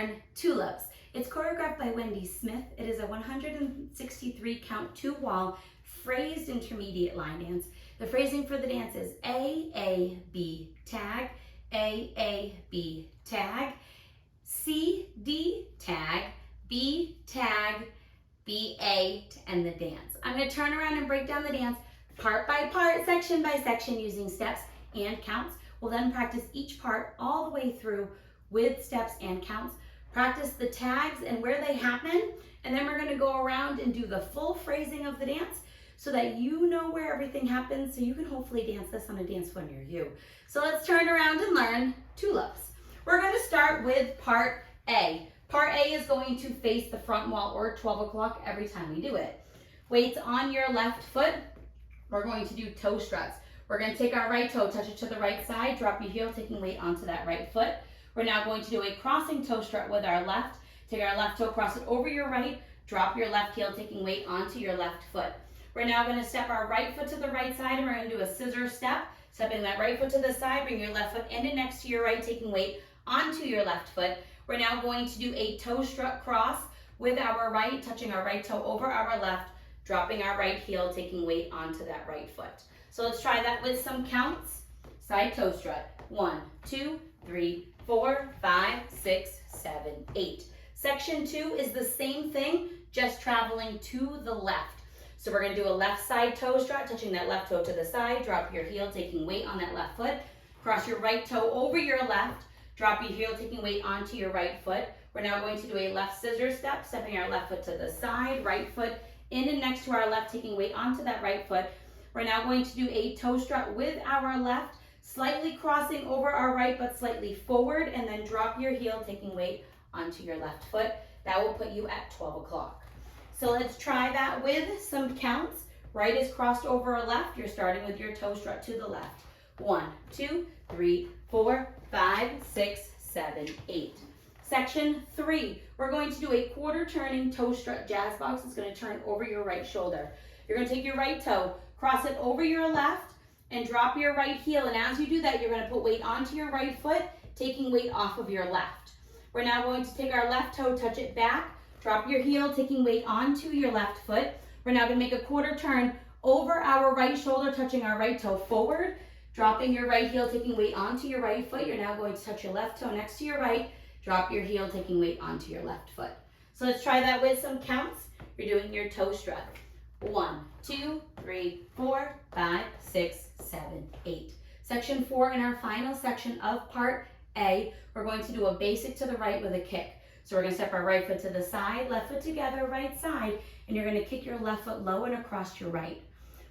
learn Tulips. It's choreographed by Wendie Smith. It is a 163 count 2-wall phrased intermediate line dance. The phrasing for the dance is A, B, tag, A, B, tag, C, D, tag, B, tag, B, A, to end the dance. I'm going to turn around and break down the dance part by part, section by section using steps and counts. We'll then practice each part all the way through with steps and counts. Practice the tags and where they happen, and then we're going to go around and do the full phrasing of the dance so that you know where everything happens, so you can hopefully dance this on a dance floor near you. So let's turn around and learn Tulips. We're going to start with part A. Part A is going to face the front wall or 12 o'clock every time we do it. Weights on your left foot. We're going to do toe struts. We're going to take our right toe, touch it to the right side, drop your heel, taking weight onto that right foot. We're now going to do a crossing toe strut with our left. Take our left toe, cross it over your right, drop your left heel, taking weight onto your left foot. We're now going to step our right foot to the right side, and we're going to do a scissor step. Stepping that right foot to the side, bring your left foot in and next to your right, taking weight onto your left foot. We're now going to do a toe strut cross with our right, touching our right toe over our left, dropping our right heel, taking weight onto that right foot. So let's try that with some counts. Side toe strut. 1, 2, 3, 4, 5, 6, 7, 8. Section 2 is the same thing, just traveling to the left. So we're going to do a left side toe strut, touching that left toe to the side, drop your heel, taking weight on that left foot. Cross your right toe over your left, drop your heel, taking weight onto your right foot. We're now going to do a left scissor step, stepping our left foot to the side, right foot in and next to our left, taking weight onto that right foot. We're now going to do a toe strut with our left, slightly crossing over our right, but slightly forward, and then drop your heel, taking weight onto your left foot. That will put you at 12 o'clock. So let's try that with some counts. Right is crossed over our left. You're starting with your toe strut to the left. 1, 2, 3, 4, 5, 6, 7, 8. Section 3, we're going to do a quarter turning toe strut jazz box. It's going to turn over your right shoulder. You're going to take your right toe, cross it over your left, and drop your right heel. And as you do that, you're going to put weight onto your right foot, taking weight off of your left. We're now going to take our left toe, touch it back, drop your heel, taking weight onto your left foot. We're now going to make a quarter turn over our right shoulder, touching our right toe forward, dropping your right heel, taking weight onto your right foot. You're now going to touch your left toe next to your right, drop your heel, taking weight onto your left foot. So let's try that with some counts. You're doing your toe strut. 1, 2, 3, 4, 5, 6, 7, 8. Section 4 in our final section of part A, we're going to do a basic to the right with a kick. So we're going to step our right foot to the side, left foot together, right side, and you're going to kick your left foot low and across your right.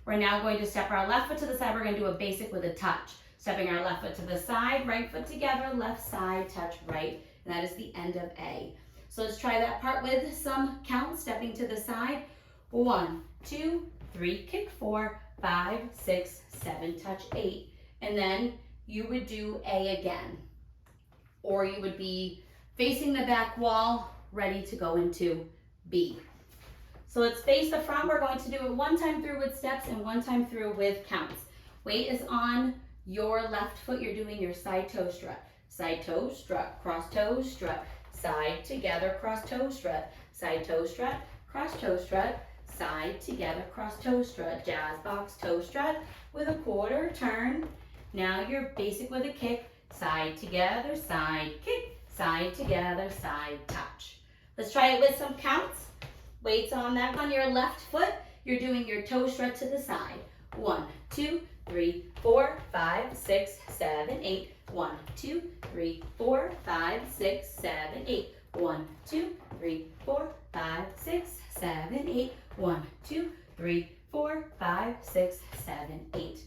We're now going to step our left foot to the side. We're going to do a basic with a touch. Stepping our left foot to the side, right foot together, left side, touch right. And that is the end of A. So let's try that part with some counts. Stepping to the side. 1, 2, 3, kick 4, 5, 6, 7, touch 8. And then you would do A again. Or you would be facing the back wall, ready to go into B. So let's face the front. We're going to do it one time through with steps and one time through with counts. Weight is on your left foot. You're doing your side toe strut. Side toe strut, cross toe strut, side together, cross toe strut, side toe strut, cross toe strut, side together, cross toe strut, jazz box toe strut with a quarter turn. Now you're basic with a kick, side together, side kick, side together, side touch. Let's try it with some counts. Weights on that on your left foot. You're doing your toe strut to the side. 1, 2, 3, 4, 5, 6, 7, 8. 1, 2, 3, 4, 5, 6, 7, 8. 1, 2, 3, 4, 5, 6, 7, 8. 1, 2, 3, 4, 5, 6, 7, 8.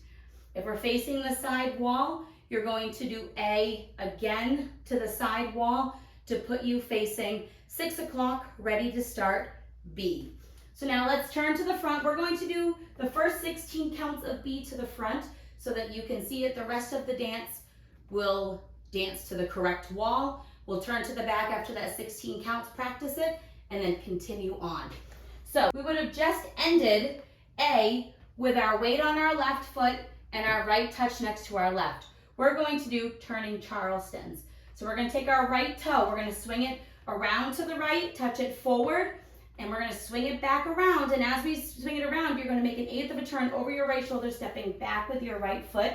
If we're facing the side wall, you're going to do A again to the side wall to put you facing 6 o'clock, ready to start B. So now let's turn to the front. We're going to do the first 16 counts of B to the front so that you can see it. The rest of the dance will dance to the correct wall. We'll turn to the back after that 16 counts, practice it, and then continue on. So we would have just ended A with our weight on our left foot and our right touch next to our left. We're going to do turning Charlestons. So we're going to take our right toe, we're going to swing it around to the right, touch it forward, and we're gonna swing it back around. And as we swing it around, you're gonna make an 1/8 of a turn over your right shoulder, stepping back with your right foot.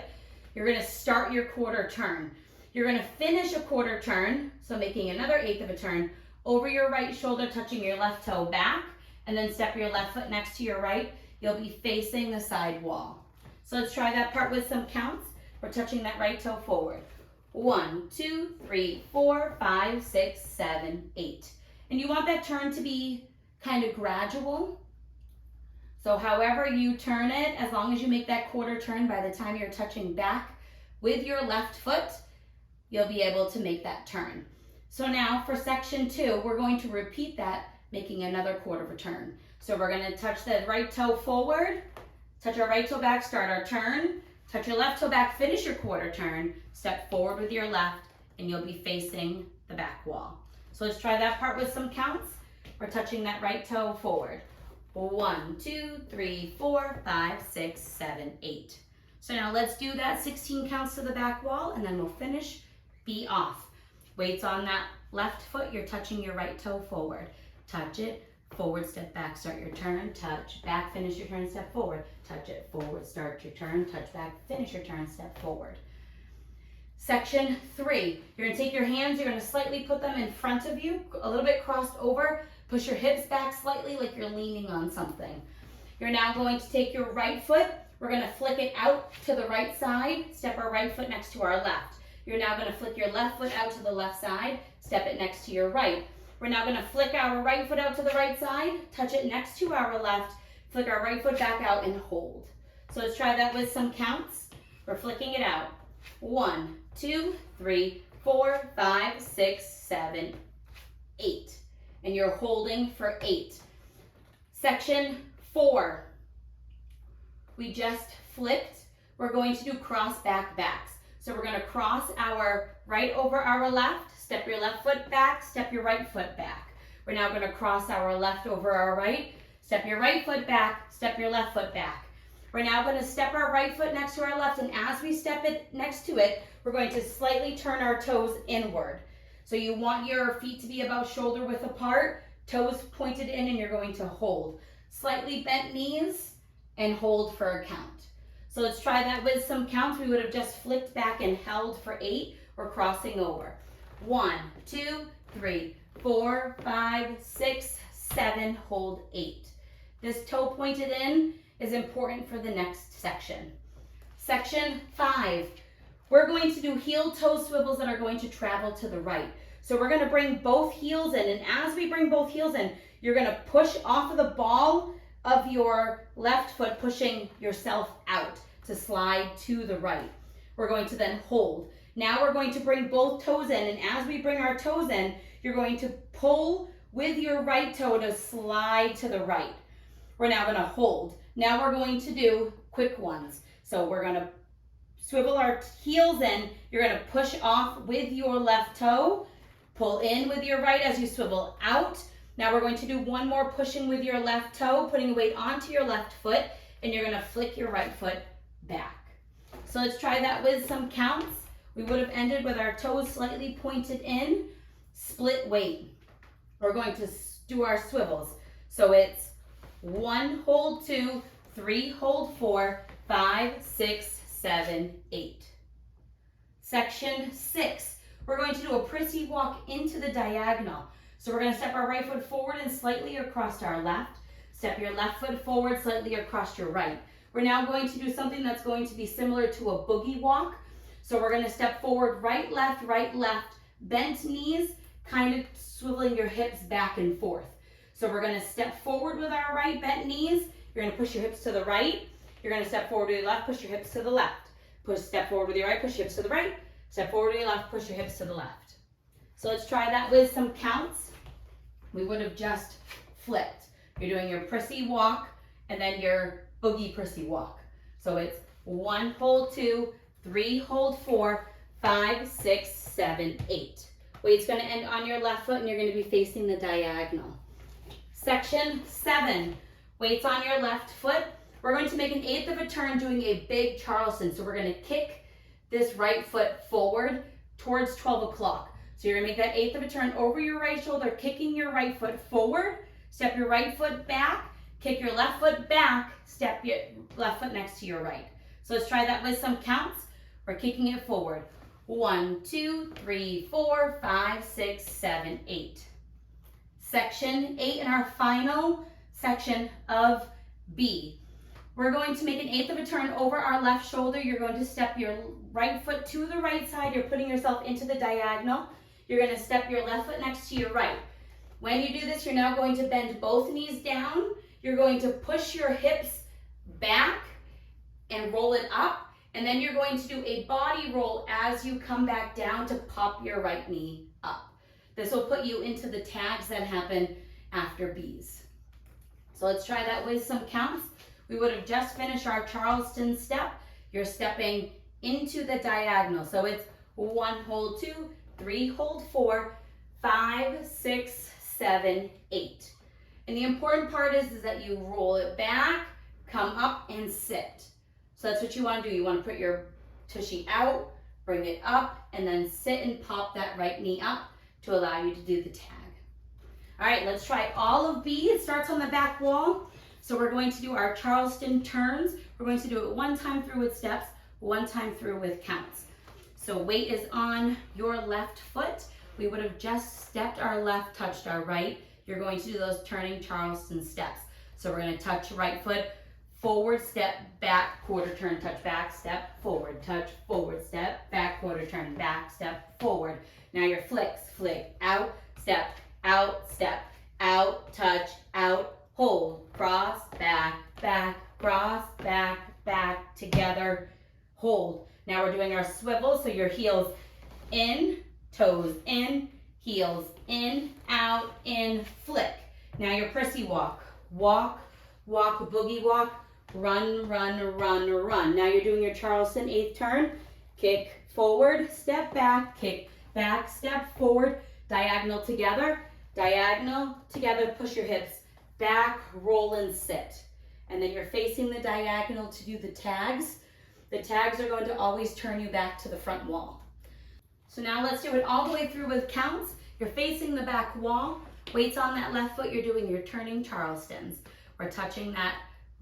You're gonna start your quarter turn. You're gonna finish a quarter turn, so making another 1/8 of a turn over your right shoulder, touching your left toe back, and then step your left foot next to your right. You'll be facing the side wall. So let's try that part with some counts. We're touching that right toe forward. 1, 2, 3, 4, 5, 6, 7, 8. And you want that turn to be kind of gradual. So however you turn it, as long as you make that quarter turn, by the time you're touching back with your left foot, you'll be able to make that turn. So now for section 2, we're going to repeat that, making another quarter of a turn. So we're going to touch the right toe forward, touch our right toe back, start our turn, touch your left toe back, finish your quarter turn, step forward with your left, and you'll be facing the back wall. So let's try that part with some counts. We're touching that right toe forward. 1, 2, 3, 4, 5, 6, 7, 8. So now let's do that 16 counts to the back wall, and then we'll finish, be off. Weights on that left foot, you're touching your right toe forward. Touch it, forward, step back, start your turn, touch, back, finish your turn, step forward. Touch it, forward, start your turn, touch back, finish your turn, step forward. Section 3, you're gonna take your hands, you're gonna slightly put them in front of you, a little bit crossed over, push your hips back slightly like you're leaning on something. You're now going to take your right foot, we're gonna flick it out to the right side, step our right foot next to our left. You're now gonna flick your left foot out to the left side, step it next to your right. We're now gonna flick our right foot out to the right side, touch it next to our left, flick our right foot back out and hold. So let's try that with some counts. We're flicking it out. 1, 2, 3, 4, 5, 6, 7, 8. And you're holding for 8. Section 4. We just flipped. We're going to do cross back backs. So we're going to cross our right over our left, step your left foot back, step your right foot back. We're now going to cross our left over our right, step your right foot back, step your left foot back. We're now going to step our right foot next to our left, and as we step it next to it, we're going to slightly turn our toes inward. So you want your feet to be about shoulder width apart, toes pointed in, and you're going to hold. Slightly bent knees and hold for a count. So let's try that with some counts. We would have just flicked back and held for 8. We're crossing over. 1, 2, 3, 4, 5, 6, 7, hold 8. This toe pointed in is important for the next section. Section 5, we're going to do heel toe swivels that are going to travel to the right. So we're going to bring both heels in, and as we bring both heels in, you're going to push off of the ball of your left foot, pushing yourself out to slide to the right. We're going to then hold. Now we're going to bring both toes in, and as we bring our toes in, you're going to pull with your right toe to slide to the right. We're now going to hold. Now we're going to do quick ones. So we're going to swivel our heels in. You're going to push off with your left toe, pull in with your right as you swivel out. Now we're going to do one more pushing with your left toe, putting weight onto your left foot, and you're going to flick your right foot back. So let's try that with some counts. We would have ended with our toes slightly pointed in, split weight. We're going to do our swivels. So it's 1, hold 2, 3, hold 4, 5, 6, 7, 8. Section 6, we're going to do a prissy walk into the diagonal. So we're going to step our right foot forward and slightly across our left. Step your left foot forward, slightly across your right. We're now going to do something that's going to be similar to a boogie walk. So we're going to step forward, right, left, bent knees, kind of swiveling your hips back and forth. So we're going to step forward with our right, bent knees. You're going to push your hips to the right. You're going to step forward with your left, push your hips to the left. Step forward with your right, push your hips to the right. Step forward with your left, push your hips to the left. So let's try that with some counts. We would have just flipped. You're doing your prissy walk and then your boogie prissy walk. So it's 1, hold 2, 3, hold 4, 5, 6, 7, 8. Weight's going to end on your left foot and you're going to be facing the diagonal. Section 7, weights on your left foot. We're going to make an 1/8 of a turn doing a big Charleston. So we're going to kick this right foot forward towards 12 o'clock. So you're gonna make that eighth of a turn over your right shoulder, kicking your right foot forward, step your right foot back, kick your left foot back, step your left foot next to your right. So let's try that with some counts. We're kicking it forward. 1, 2, 3, 4, 5, 6, 7, 8. Section 8 in our final section of B. We're going to make an eighth of a turn over our left shoulder. You're going to step your right foot to the right side. You're putting yourself into the diagonal. You're going to step your left foot next to your right. When you do this, you're now going to bend both knees down. You're going to push your hips back and roll it up. And then you're going to do a body roll as you come back down to pop your right knee up. This will put you into the tags that happen after B's. So let's try that with some counts. We would have just finished our Charleston step. You're stepping into the diagonal. So it's 1, hold 2, 3, hold 4, 5, 6, 7, 8. And the important part is that you roll it back, come up and sit. So that's what you want to do. You want to put your tushy out, bring it up, and then sit and pop that right knee up to allow you to do the tag. All right, let's try all of B. It starts on the back wall. So we're going to do our Charleston turns. We're going to do it one time through with steps, one time through with counts. So weight is on your left foot. We would have just stepped our left, touched our right. You're going to do those turning Charleston steps. So we're going to touch right foot, forward, step, back, quarter turn, touch back, step, forward, touch, forward, step, back, quarter turn, back, step, forward. Now your flicks, flick, out, step, out, touch, out, hold, cross, back, cross, back, together, hold. Now we're doing our swivel, so your heels in, toes in, heels in, out, in, flick. Now your prissy walk, walk, boogie walk, run. Now you're doing your Charleston eighth turn, kick forward, step back, kick back, step forward, diagonal together, push your hips back, roll and sit. And then you're facing the diagonal to do the tags. The tags are going to always turn you back to the front wall. So now let's do it all the way through with counts. You're facing the back wall, weights on that left foot, you're doing your turning Charlestons. We're touching that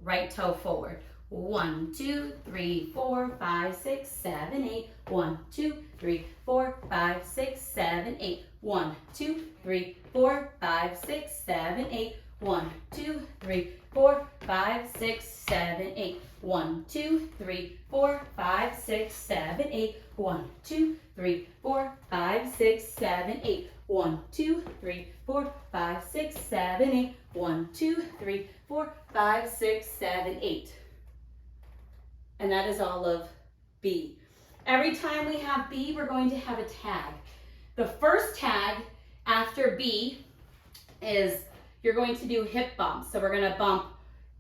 right toe forward. 1, 2, 3, 4, 5, 6, 7, 8. 1, 2, 3, 4, 5, 6, 7, 8. 1, 2, 3, 4, 5, 6, 7, 8. 1, 2, 3, 4, 5, 6, 7, 8. 1, 2, 3, 4, 5, 6, 7, 8. 1, 2, 3, 4, 5, 6, 7, 8. 1, 2, 3, 4, 5, 6, 7, 8. 1, 2, 3, 4, 5, 6, 7, 8. And that is all of B. Every time we have B, we're going to have a tag. The first tag after B is you're going to do hip bumps. So we're going to bump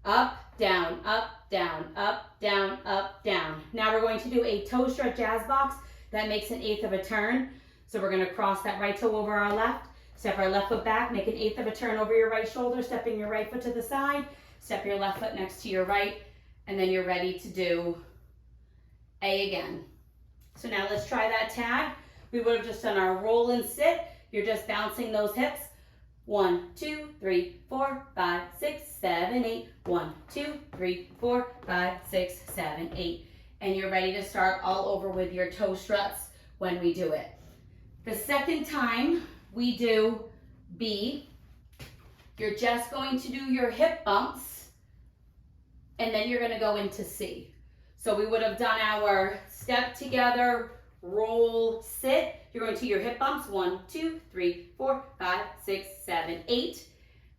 up, down, up, down, up, down, up, down. Now we're going to do a toe strut jazz box that makes an eighth of a turn. So we're going to cross that right toe over our left, step our left foot back, make an eighth of a turn over your right shoulder, stepping your right foot to the side, step your left foot next to your right, and then you're ready to do A again. So now let's try that tag. We would have just done our roll and sit. You're just bouncing those hips. 1, 2, 3, 4, 5, 6, 7, 8. 1, 2, 3, 4, 5, 6, 7, 8. And you're ready to start all over with your toe struts when we do it. The second time we do B, you're just going to do your hip bumps, and then you're going to go into C. So we would have done our step together, roll, sit. You're going to your hip bumps. 1, 2, 3, 4, 5, 6, 7, 8.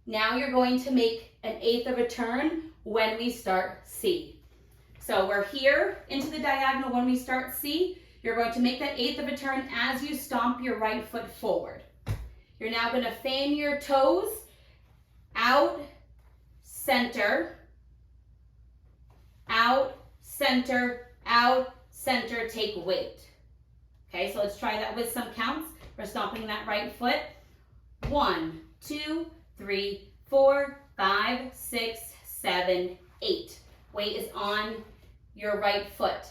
Now you're going to make an eighth of a turn when we start C. So we're here into the diagonal when we start C. You're going to make that eighth of a turn as you stomp your right foot forward. You're now going to fan your toes out, center, take weight. Okay, so let's try that with some counts. We're stomping that right foot. 1, 2, 3, 4, 5, 6, 7, 8. Weight is on your right foot.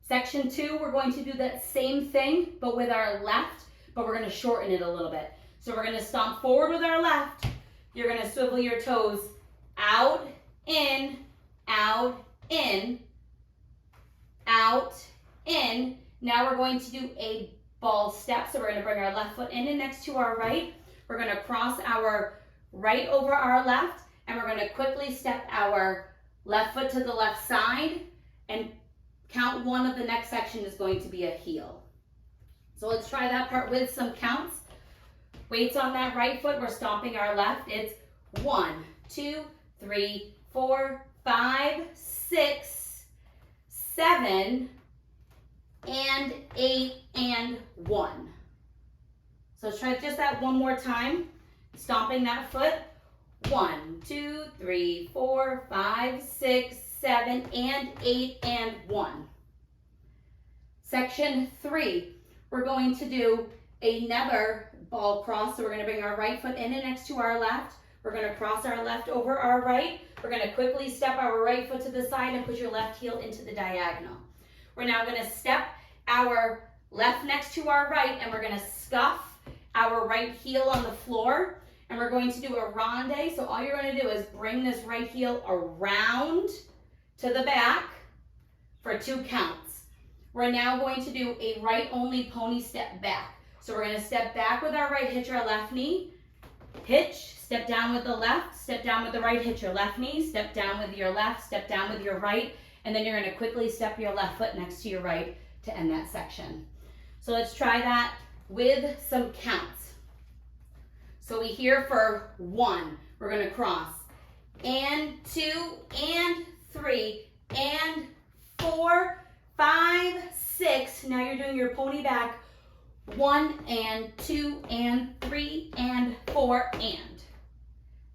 Section 2, we're going to do that same thing, but with our left, but we're going to shorten it a little bit. So we're going to stomp forward with our left. You're going to swivel your toes out, in, out, in, out, in. Now we're going to do a ball step. So we're going to bring our left foot in and next to our right. We're going to cross our right over our left, and we're going to quickly step our left foot to the left side, and count one of the next section is going to be a heel. So let's try that part with some counts. Weights on that right foot, we're stomping our left. It's 1, 2, 3, 4, 5, 6, 7, and 8, and 1. So let's try just that one more time. Stomping that foot. 1, 2, 3, 4, 5, 6, 7, and 8, and 1. Section 3, we're going to do another ball cross. So we're going to bring our right foot in and next to our left. We're going to cross our left over our right. We're going to quickly step our right foot to the side and put your left heel into the diagonal. We're now going to step our left next to our right, and we're going to scuff our right heel on the floor. And we're going to do a ronde. So all you're going to do is bring this right heel around to the back for 2 counts. We're now going to do a right only pony step back. So we're going to step back with our right, hitch our left knee, hitch, step down with the left, step down with the right, hitch your left knee, step down with your left, step down with your right, and then you're going to quickly step your left foot next to your right to end that section. So let's try that with some counts. So we here for 1, we're going to cross, and 2, and 3, and 4, 5, 6. Now you're doing your pony back. 1, and 2, and 3, and 4,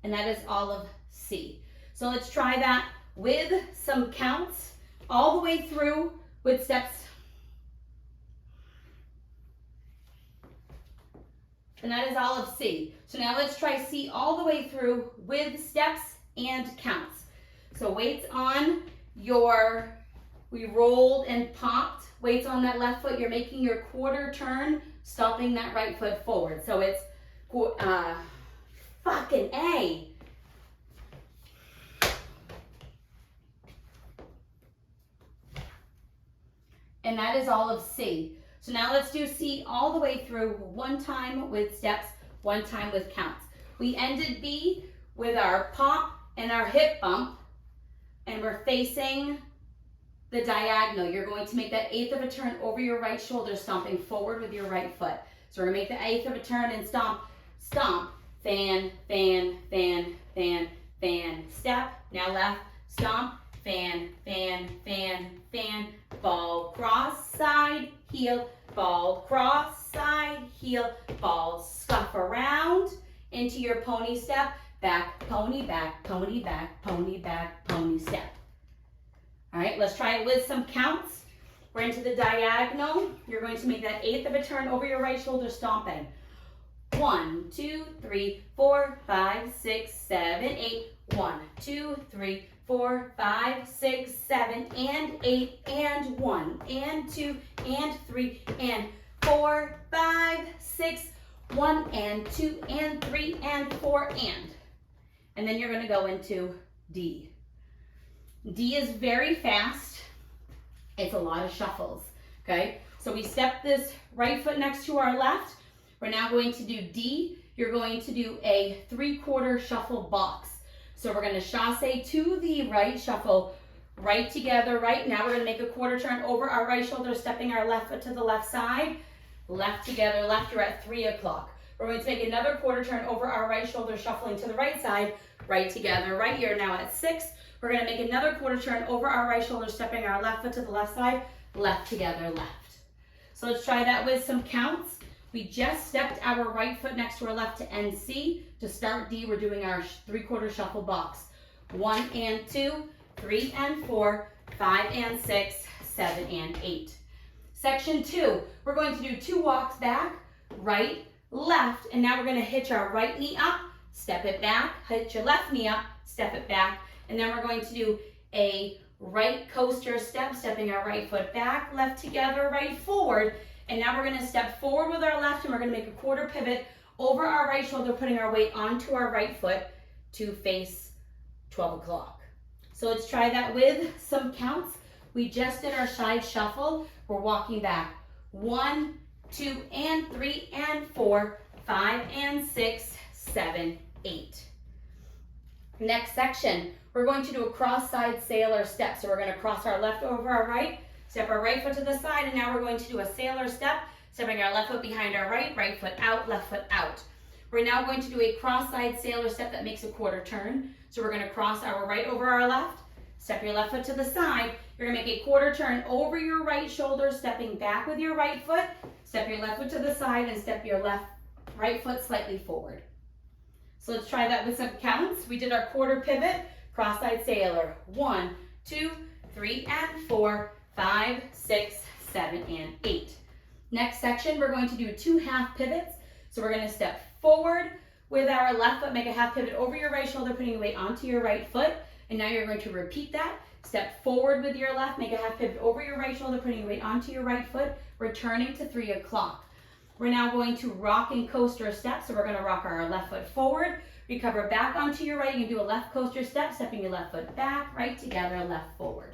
and that is all of C. So let's try that with some counts all the way through with steps. And that is all of C. So now let's try C all the way through with steps and counts. So weights on your, we rolled and popped. Weights on that left foot, you're making your quarter turn, stomping that right foot forward. So it's fucking A. And that is all of C. So now let's do C all the way through, 1 time with steps, 1 time with counts. We ended B with our pop and our hip bump, and we're facing the diagonal. You're going to make that 1/8 of a turn over your right shoulder, stomping forward with your right foot. So we're going to make the 1/8 of a turn and stomp, stomp, fan, fan, fan, fan, fan, step. Now left, stomp, fan, fan, fan, fan, ball, cross, side, heel, ball, cross, side, heel, ball, scuff around into your pony step, back, pony, back, pony, back, pony, back, pony, step. All right, let's try it with some counts. We're into the diagonal. You're going to make that 1/8 of a turn over your right shoulder, stomping. 1, 2, 3, 4, 5, 6, 7, 8. 1, 2, 3, 4, 5, 6, 7, and 8, and 1, and 2, and 3, and 4, 5, 6, 1, and 2, and 3, and 4, and then you're going to go into D. D is very fast. It's a lot of shuffles, okay? So we step this right foot next to our left. We're now going to do D. You're going to do a 3/4 shuffle box. So we're going to chasse to the right, shuffle right together, right. Now we're going to make a quarter turn over our right shoulder, stepping our left foot to the left side, left together, left. You're at 3 o'clock. We're going to make another quarter turn over our right shoulder, shuffling to the right side, right together, right. You're now at 6. We're going to make another quarter turn over our right shoulder, stepping our left foot to the left side, left together, left. So let's try that with some counts. We just stepped our right foot next to our left to end C. To start D, we're doing our 3/4 shuffle box. 1 and 2, 3 and 4, 5 and 6, 7 and 8. Section 2, we're going to do 2 walks back, right, left, and now we're going to hitch our right knee up, step it back, hitch your left knee up, step it back, and then we're going to do a right coaster step, stepping our right foot back, left together, right forward. And now we're gonna step forward with our left and we're gonna make a quarter pivot over our right shoulder, putting our weight onto our right foot to face 12 o'clock. So let's try that with some counts. We just did our side shuffle. We're walking back. 1, 2, and 3, and 4, 5, and 6, 7, 8. Next section, we're going to do a cross-side sailor step. So we're going to cross our left over our right, step our right foot to the side, and now we're going to do a sailor step, stepping our left foot behind our right, right foot out, left foot out. We're now going to do a cross-side sailor step that makes a quarter turn. So we're going to cross our right over our left, step your left foot to the side. You're going to make a quarter turn over your right shoulder, stepping back with your right foot, step your left foot to the side, and step your right foot slightly forward. So let's try that with some counts. We did our quarter pivot, cross-side sailor. 1, 2, 3, and 4, 5, 6, 7, and 8. Next section, we're going to do 2 half pivots. So we're going to step forward with our left foot, make a half pivot over your right shoulder, putting your weight onto your right foot. And now you're going to repeat that. Step forward with your left, make a half pivot over your right shoulder, putting your weight onto your right foot, returning to 3 o'clock. We're now going to rock and coaster step. So we're going to rock our left foot forward, recover back onto your right. You can do a left coaster step, stepping your left foot back, right together, left forward.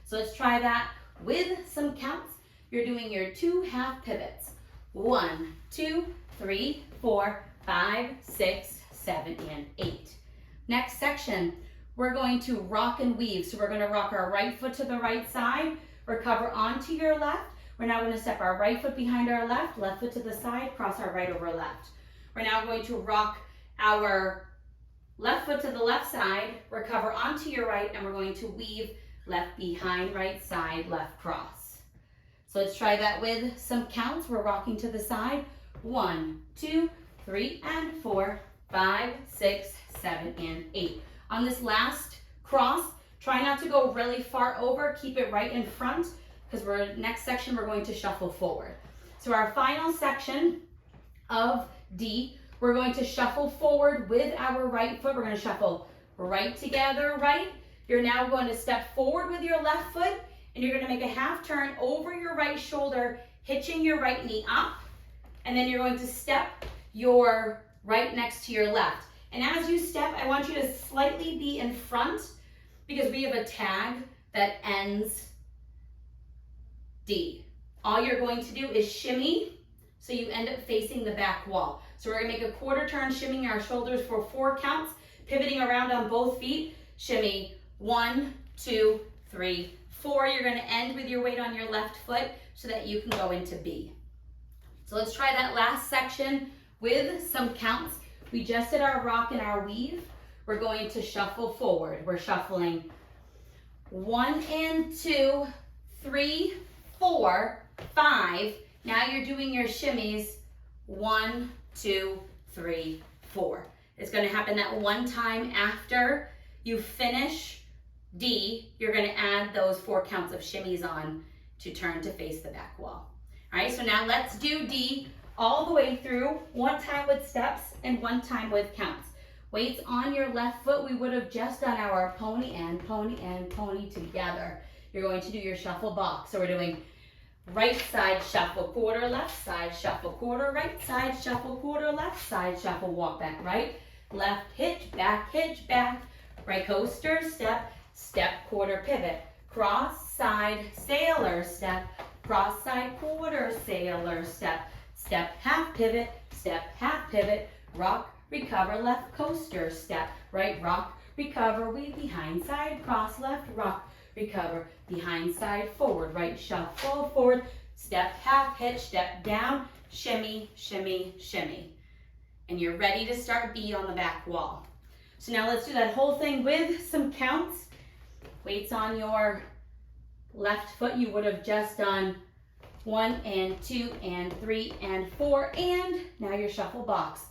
So let's try that with some counts. You're doing your 2 half pivots. 1, 2, 3, 4, 5, 6, 7, and 8. Next section, we're going to rock and weave. So we're going to rock our right foot to the right side, recover onto your left. We're now going to step our right foot behind our left foot to the side, cross our right over left. We're now going to rock our left foot to the left side, recover onto your right, and we're going to weave left behind, right side, left cross. So let's try that with some counts. We're rocking to the side. 1, 2, 3, and 4, 5, 6, 7, and 8. On this last cross, try not to go really far over. Keep it right in front because next section we're going to shuffle forward. So our final section of D, we're going to shuffle forward with our right foot. We're going to shuffle right together, right. You're now going to step forward with your left foot and you're going to make a half turn over your right shoulder, hitching your right knee up. And then you're going to step your right next to your left. And as you step, I want you to slightly be in front because we have a tag that ends D. All you're going to do is shimmy so you end up facing the back wall. So we're going to make a quarter turn, shimmying our shoulders for 4 counts, pivoting around on both feet. Shimmy 1, 2, 3, 4. You're going to end with your weight on your left foot so that you can go into B. So let's try that last section with some counts. We just did our rock and our weave. We're going to shuffle forward. We're shuffling 1 and 2, 3, 4, 5. Now you're doing your shimmies. 1, 2, 3, 4. It's going to happen that one time after you finish D. You're going to add those 4 counts of shimmies on to turn to face the back wall. All right, so now let's do D all the way through, 1 time with steps and 1 time with counts. Weights on your left foot. We would have just done our pony and pony and pony together. You're going to do your shuffle box. So we're doing right side shuffle, quarter, left side shuffle, quarter, right side shuffle, quarter, left side shuffle, walk back right, left hitch, back, right coaster, step, step, quarter pivot, cross side sailor step, cross side quarter sailor step, step half pivot, rock, recover, left coaster step, right rock, recover, weave behind side, cross left, rock, recover, behind side, forward, right shuffle, forward, step half hitch, step down, shimmy, shimmy, shimmy. And you're ready to start B on the back wall. So now let's do that whole thing with some counts. Weights on your left foot. You would have just done 1 and 2 and 3 and 4, and now your shuffle box.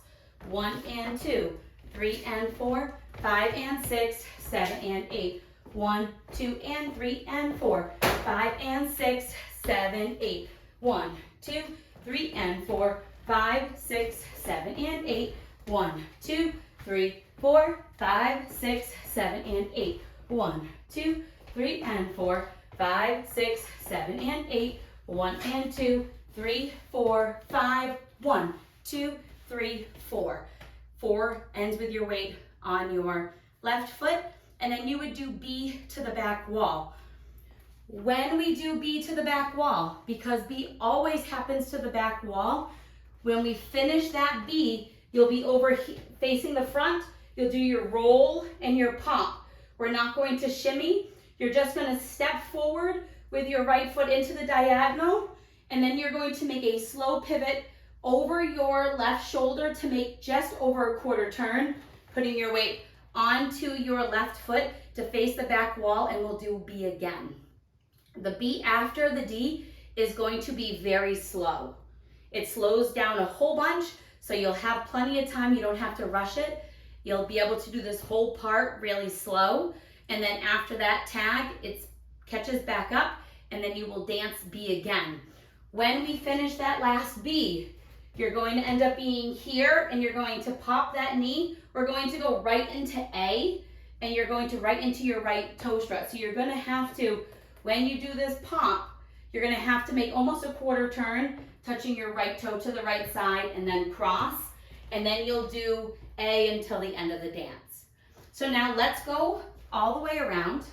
1 and 2, 3 and 4, 5 and 6, 7 and 8. 1, 2 and 3 and 4, 5 and 6, 7, 8. 1, 2, 3 and 4, 5, 6, 7 and 8. 1, 2, 3, 4, 5, 6, 7 and 8. 1, 2, 3 and 4, 5, 6, 7 and 8, 1 and 2, 3, 4, 5, 1, 2, 3, 4. 4 ends with your weight on your left foot, and then you would do B to the back wall. When we do B to the back wall, because B always happens to the back wall, when we finish that B, you'll be over facing the front, you'll do your roll and your pump. We're not going to shimmy, you're just going to step forward with your right foot into the diagonal, and then you're going to make a slow pivot over your left shoulder to make just over a quarter turn, putting your weight onto your left foot to face the back wall, and we'll do B again. The B after the D is going to be very slow. It slows down a whole bunch, so you'll have plenty of time. You don't have to rush it. You'll be able to do this whole part really slow, and then after that tag, it catches back up, and then you will dance B again. When we finish that last B, you're going to end up being here, and you're going to pop that knee. We're going to go right into A, and you're going to right into your right toe strut. So you're going to have to, when you do this pop, you're going to have to make almost a quarter turn, touching your right toe to the right side, and then cross, and then you'll do A until the end of the dance. So now let's go all the way around.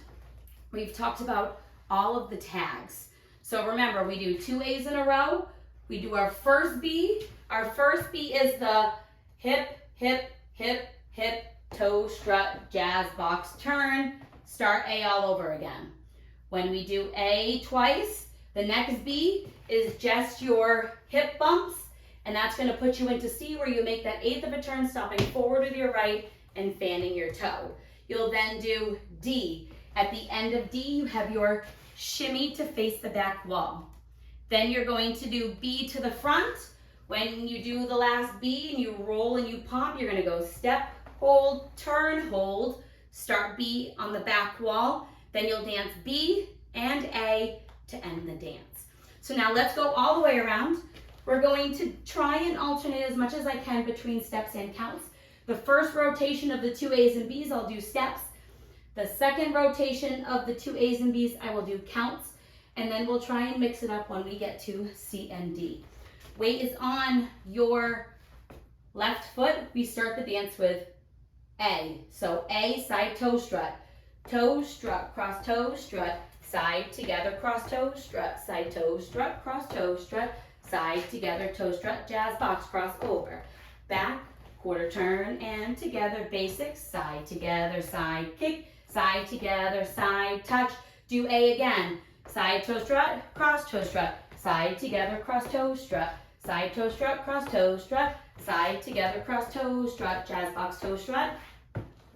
We've talked about all of the tags. So remember, we do 2 A's in a row. We do our first B. Our first B is the hip, hip, hip, hip, toe strut, jazz box turn. Start A all over again. When we do A twice, the next B is just your hip bumps, and that's going to put you into C, where you make that 1/8 of a turn, stopping forward with your right and fanning your toe. You'll then do D. At the end of D, you have your shimmy to face the back wall. Then you're going to do B to the front. When you do the last B and you roll and you pop, you're going to go step, hold, turn, hold, start B on the back wall. Then you'll dance B and A to end the dance. So now let's go all the way around. We're going to try and alternate as much as I can between steps and counts. The first rotation of the 2 A's and B's, I'll do steps. The second rotation of the 2 A's and B's, I will do counts. And then we'll try and mix it up when we get to C and D. Weight is on your left foot. We start the dance with A. So A, side toe strut, cross toe strut, side together, cross toe strut, side toe strut, cross toe strut, side together, toe strut, jazz box, cross over, back, quarter turn, and together, basics, side together, side kick, side together, side touch. Do A again, side toe strut, cross toe strut, side together, cross toe strut, side toe strut, cross toe strut, side together, cross toe strut, jazz box toe strut,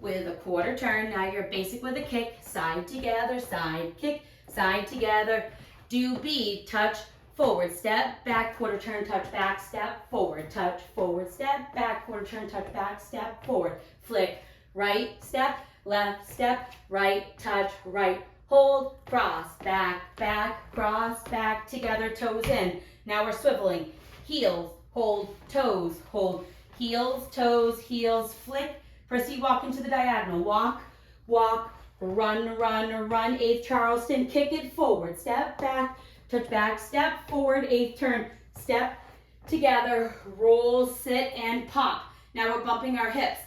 with a quarter turn. Now you're basic with a kick, side together, side kick, side together. Do B, touch, forward, step, back, quarter turn, touch, back, step, forward, touch, forward, step, back, quarter turn, touch, back, step, forward, flick, right, step, left, right, touch, right, hold, cross, back, cross, back, together, toes in. Now we're swiveling, heels, hold, toes, hold, heels, toes, heels, flick. First you walk into the diagonal, walk, walk, run, run, run, 8th Charleston, kick it forward, step back, touch back, step forward, 8th turn, step together, roll, sit, and pop. Now we're bumping our hips.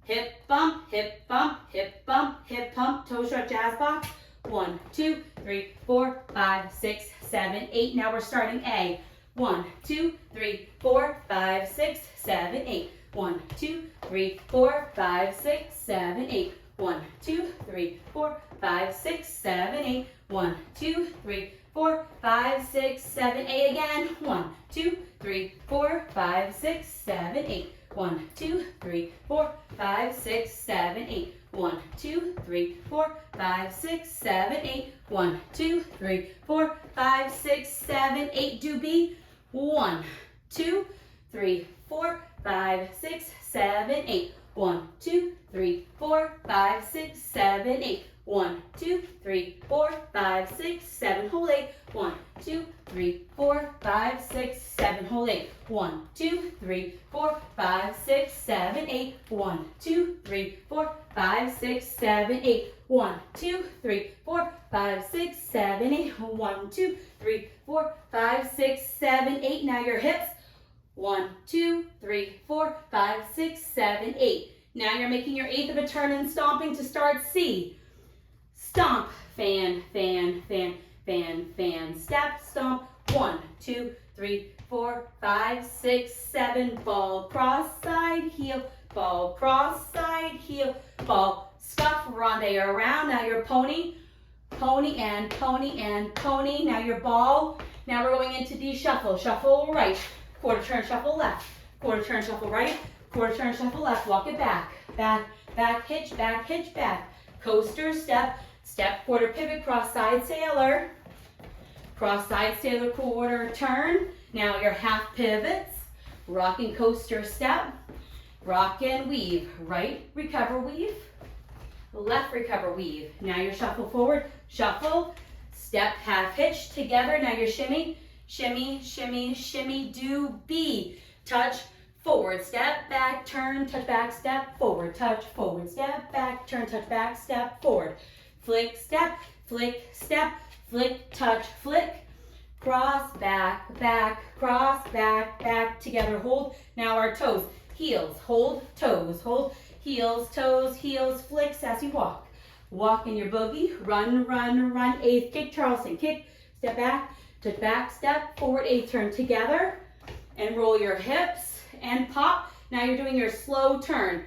Hip bump, hip bump, hip bump, hip pump, toe strut, jazz box. 1, 2, 3, 4, 5, 6, 7, 8. Now we're starting A. 1, 2, 3, 4, 5, 6, 7, 8. 1, 2, 3, 4, 5, 6, 7, 8. 1, 2, 3, 4, 5, 6, 7, 8. 1, 2, 3, 4, 5, 6, 7, 8 again. 1, 2, 3, 4, 5, 6, 7, 8. 1, 2, 3, 4, 5, 6, 7, 8. 1, 2, 3, 4, 5, 6, 7, 8. 1, 2, 3, 4, 5, 6, 7, 8. Do B. 1, 2, 3, 4, 5, 6, 7, 8. 1, 2, 3, 4, 5, 6, 7, 8. 1, 2, 3, 4, 5, 6, 7, hold 8. 1, 2, 3, 4, 5, 6, 7, hold 8. 1, 2, 3, 4, 5, 6, 7, 8. 1, 2, 3, 4, 5, 6, 7, 8. 1, 2, 3, 4, 5, 6, 7, 8. 1, 2, 3, 4, 5, 6, 7, 8. Now your hips. 1, 2, 3, 4, 5, 6, 7, 8. Now you're making your eighth of a turn and stomping to start C. Stomp, fan, fan, fan, fan, fan, step, stomp. 1, 2, 3, 4, 5, 6, 7. Ball, cross, side, heel. Ball, cross, side, heel. Ball, scuff, ronde around. Now your pony, pony and pony and pony. Now your ball. Now we're going into D shuffle. Shuffle right. Quarter turn, shuffle left. Quarter turn, shuffle right. Quarter turn, shuffle left. Walk it back. Back, back, hitch, back, hitch, back. Coaster, step, step, quarter pivot, cross side sailor. Cross side sailor, quarter turn. Now your half pivots. Rocking coaster step. Rock and weave. Right, recover, weave. Left, recover, weave. Now your shuffle forward. Shuffle, step, half hitch together. Now your shimmy. Shimmy, shimmy, shimmy, do B. Touch, forward, step, back, turn, touch, back, step, forward, touch, forward, step, back, turn, touch, back, step, forward. Flick, step, flick, touch, flick. Cross, back, back, cross, back, back, together, hold. Now our toes, heels, hold, hold, heels, toes, heels, flick, sassy walk. Walk in your boogie, run, run, run, eighth kick, Charleston kick, step back, touch back, step, forward, eighth turn together, and roll your hips and pop. Now you're doing your slow turn.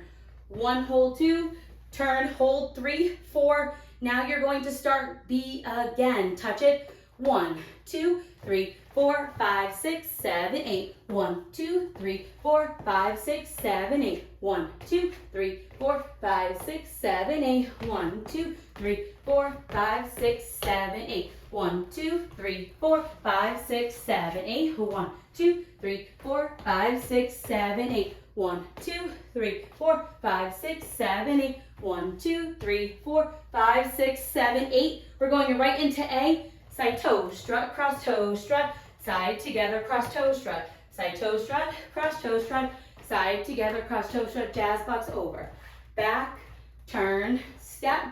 1, hold 2, turn, hold 3, 4. Now you're going to start B again. Touch it. 1, 2, 3, 4, 5, 6, 7, 8. 1, 2, 3, 4, 5, 6, 7, 8. 1, 2, 3, 4, 5, 6, 7, 8. 1, 2, 3, 4, 5, 6, 7, 8. 1, 2, 3, 4, 5, 6, 7, 8. 1, 2, 3, 4, 5, 6, 7, 8. 1, 2, 3, 4, 5, 6, 7, 8. 1, 2, 3, 4, 5, 6, 7, 8. We're going right into A. Side toe strut, cross toe strut, side together, cross toe strut, side toe strut, cross toe strut, side together, cross toe strut, jazz box over. Back, turn, step,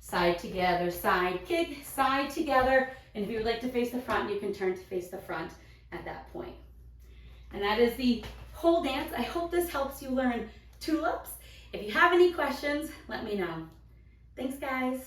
side together, side kick, side together. And if you would like to face the front, you can turn to face the front at that point. And that is the whole dance. I hope this helps you learn tulips. If you have any questions, let me know. Thanks, guys.